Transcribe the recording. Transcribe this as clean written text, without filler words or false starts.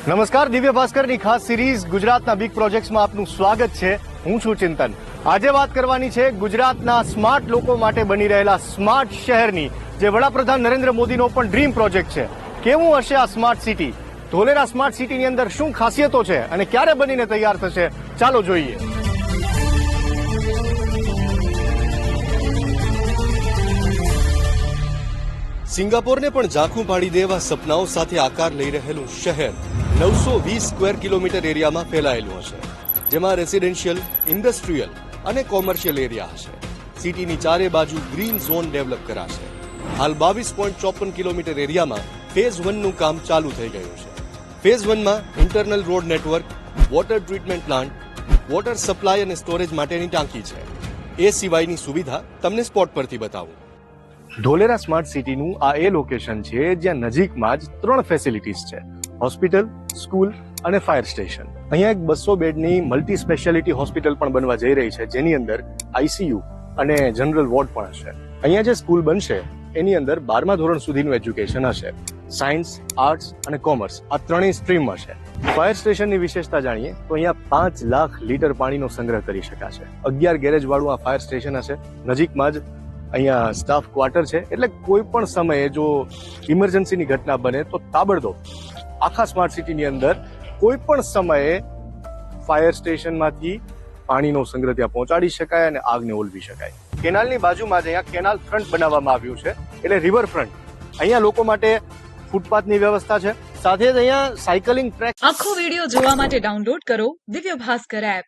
નમસ્કાર, દિવ્ય ભાસ્કરની ખાસ સિરીઝ ગુજરાતના બિગ પ્રોજેક્ટ્સમાં આપનું સ્વાગત છે. હું છું ચિંતન. આજે વાત કરવાની છે ગુજરાતના સ્માર્ટ લોકો માટે બની રહેલા સ્માર્ટ શહેરની, જે વડાપ્રધાન નરેન્દ્ર મોદીનો પણ ડ્રીમ પ્રોજેક્ટ છે. કેવું હશે આ સ્માર્ટ સિટી? ધોલેરા સ્માર્ટ સિટીની અંદર શું ખાસિયતો છે અને ક્યારે બનીને તૈયાર થશે? ચાલો જોઈએ. સિંગાપોરને પણ ઝાંખું પાડી દેવા સપનાઓ સાથે આકાર લઈ રહેલું શહેર 920 સ્ક્વેર કિલોમીટર એરિયામાં ફેલાયેલું હશે, જેમાં રેસિડેન્શિયલ, ઇન્ડસ્ટ્રીયલ અને કોમર્શિયલ એરિયા હશે. સિટીની ચારે બાજુ ગ્રીન ઝોન ડેવલપ કરાશે. હાલ 22.54 કિલોમીટર એરિયામાં ફેઝ 1નું કામ ચાલુ થઈ ગયું છે. ફેઝ 1માં internal road network, water treatment plant, water supply અને સ્ટોરેજ માટેની ટાંકી છે. એ સિવાયની સુવિધા તમને સ્પોટ પરથી બતાવું. ધોલેરા સ્માર્ટ સિટીનું આ એ લોકેશન છે જ્યાં નજીકમાં જ 3 ફેસિલિટીઝ છે: હોસ્પિટલ, સ્કૂલ અને ફાયર સ્ટેશન. અહીંયા એક 200 બેડની મલ્ટી સ્પેશિયાલિટી હોસ્પિટલ પણ બનવા જઈ રહી છે, જેની અંદર આઈસીયુ અને જનરલ વોર્ડ પણ હશે. અહીંયા જે સ્કૂલ બનશે એની અંદર 12મા ધોરણ સુધીનું એજ્યુકેશન હશે. સાયન્સ, આર્ટ્સ અને કોમર્સ આ ત્રણેય સ્ટ્રીમ હશે. ફાયર સ્ટેશનની વિશેષતા જાણીએ તો અહીંયા 5 લાખ લીટર પાણીનો સંગ્રહ કરી શકાશે. 11 ગેરેજ વાળું આ ફાયર સ્ટેશન હશે. નજીકમાં જ અહીંયા સ્ટાફ ક્વાર્ટર છે, એટલે કોઈ પણ સમયે જો ઇમરજન્સીની ઘટના બને તો તાબડતોબ આખા સ્માર્ટ સિટીની અંદર કોઈ પણ સમયે ફાયર સ્ટેશનમાંથી પાણીનો સંગ્રહ ત્યાં પહોંચાડી શકાય અને આગને ઓલવી શકાય. કેનાલની બાજુમાં જ અહીંયા કેનાલ ફ્રન્ટ બનાવવામાં આવ્યું છે, એટલે રિવર ફ્રન્ટ. અહીંયા લોકો માટે ફૂટપાથની વ્યવસ્થા છે, સાથે જ અહીંયા સાયકલિંગ ટ્રેક. આખો વિડીયો જોવા માટે ડાઉનલોડ કરો દિવ્ય ભાસ્કર એપ.